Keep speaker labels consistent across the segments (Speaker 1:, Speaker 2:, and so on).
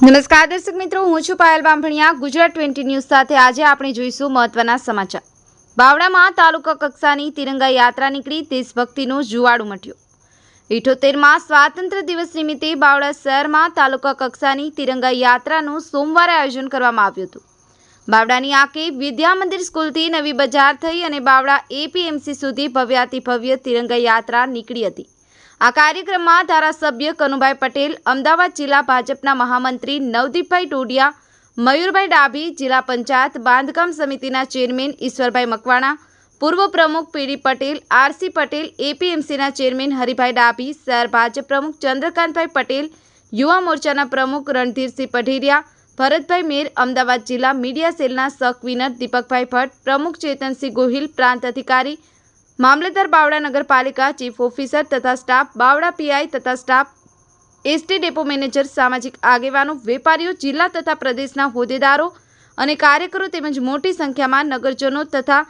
Speaker 1: નમસ્કાર દર્શક મિત્રો, હું છું પાયલ બામભણિયા. ગુજરાત 20 ન્યૂઝ સાથે આજે આપણે જોઈશું મહત્વના સમાચાર. બાવળામાં તાલુકા કક્ષાની તિરંગા યાત્રા નીકળી, દેશભક્તિનો જુવાળો મટ્યો. 78માં સ્વાતંત્ર્ય દિવસ નિમિત્તે બાવળા શહેરમાં તાલુકા કક્ષાની તિરંગા યાત્રાનું સોમવારે આયોજન કરવામાં આવ્યું હતું. બાવળાની આકે વિદ્યા મંદિર સ્કૂલથી નવી બજાર થઈ અને બાવળા એપીએમસી સુધી ભવ્યાતિ ભવ્ય તિરંગા યાત્રા નીકળી હતી. આ કાર્યક્રમમાં ધારાસભ્ય કનુભાઈ પટેલ, અમદાવાદ જિલ્લા ભાજપના મહામંત્રી નવદીપભાઈ ટોડિયા, મયુરભાઈ ડાભી, જિલ્લા પંચાયત બાંધકામ સમિતિના ચેરમેન ઈશ્વરભાઈ મકવાણા, પૂર્વ પ્રમુખ પીડી પટેલ, આરસી પટેલ, એપીએમસીના ચેરમેન હરિભાઈ ડાભી, શહેર ભાજપ પ્રમુખ ચંદ્રકાંતભાઈ પટેલ, યુવા મોરચાના પ્રમુખ રણધીરસિંહ પઢેરિયા, ભરતભાઈ મેર, અમદાવાદ જિલ્લા મીડિયા સેલના સહ કન્વીનર દીપકભાઈ ભટ્ટ, પ્રમુખ ચેતનસિંહ ગોહિલ, પ્રાંત અધિકારી મામલતદાર બાવળા નગરપાલિકા, ચીફ ઓફિસર તથા સ્ટાફ, બાવળા પીઆઈ તથા સ્ટાફ, એસટી ડેપો મેનેજર, સામાજિક આગેવાનો, વેપારીઓ, જિલ્લા તથા પ્રદેશના હોદ્દેદારો અને કાર્યકરો તેમજ મોટી સંખ્યામાં નગરજનો તથા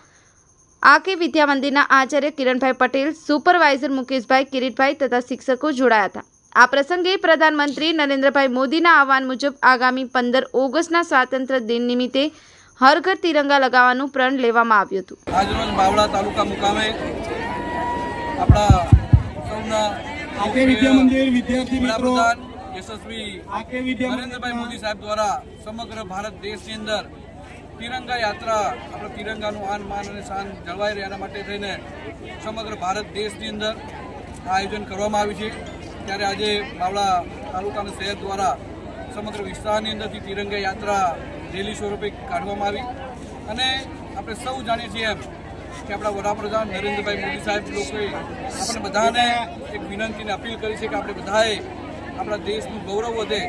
Speaker 1: આકે વિદ્યા મંદિરના આચાર્ય કિરણભાઈ પટેલ, સુપરવાઇઝર મુકેશભાઈ, કિરીટભાઈ તથા શિક્ષકો જોડાયા હતા. આ પ્રસંગે પ્રધાનમંત્રી નરેન્દ્રભાઈ મોદીના આહવાન મુજબ આગામી 15 ઓગસ્ટના સ્વાતંત્ર્ય દિન નિમિત્તે હર ઘર તિરંગા લગાવવાનું પ્રણ લેવામાં આવ્યું હતું.
Speaker 2: આજરોજ બાવળા તાલુકા મુકામે આપણા સૌના
Speaker 3: આકે વિદ્યા મંદિર વિદ્યાર્થી મિત્રો
Speaker 2: યશસ્વી નરેન્દ્રભાઈ મોદી સાહેબ દ્વારા સમગ્ર ભારત દેશની અંદર તિરંગા યાત્રા, આપણા તિરંગાનું આન માન અને શાન જળવાઈ રહે એના માટે થઈને સમગ્ર ભારત દેશની અંદર આયોજન કરવામાં આવ્યું છે. ત્યારે આજે બાવળા તાલુકાના શહેર દ્વારા સમગ્ર વિસ્તારની અંદરથી તિરંગા યાત્રા રેલી સ્વરૂપે કાઢવામાં આવી અને આપણે સૌ જાણીએ છીએ એમ કે આપણા વડાપ્રધાન નરેન્દ્રભાઈ મોદી સાહેબ લોકોએ આપણે બધાને એક વિનંતીને અપીલ કરી છે કે આપણે બધાએ આપણા દેશનું ગૌરવ વધે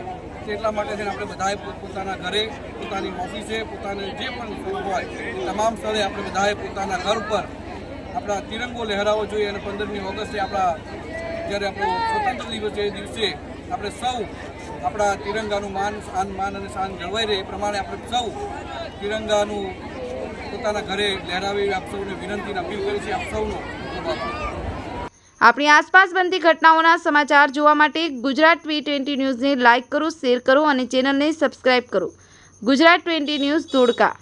Speaker 2: એટલા માટે થઈને આપણે બધાએ પોતાના ઘરે, પોતાની ઓફિસે, પોતાને જે પણ સ્થળ હોય તમામ સ્થળે આપણે બધાએ પોતાના ઘર ઉપર આપણા તિરંગો લહેરાવવો જોઈએ. અને 15મી ઓગસ્ટે આપણા જ્યારે આપણો સ્વતંત્ર દિવસ છે એ દિવસે આપણે સૌ આપણા તિરંગાનું માન અને શાન જળવાઈ રહે એ પ્રમાણે આપણે સૌ તિરંગાનું પોતાના ઘરે લહેરાવી આપ સૌને વિનંતીને અપીલ કરી છે. આપ સૌનો
Speaker 1: આપણી આસપાસ બનતી ઘટનાઓના સમાચાર જોવા માટે ગુજરાત 20 ન્યૂઝને લાઇક કરો, શેર કરો અને ચેનલને સબસ્ક્રાઇબ કરો. ગુજરાત 20 ન્યૂઝ ધોળકા.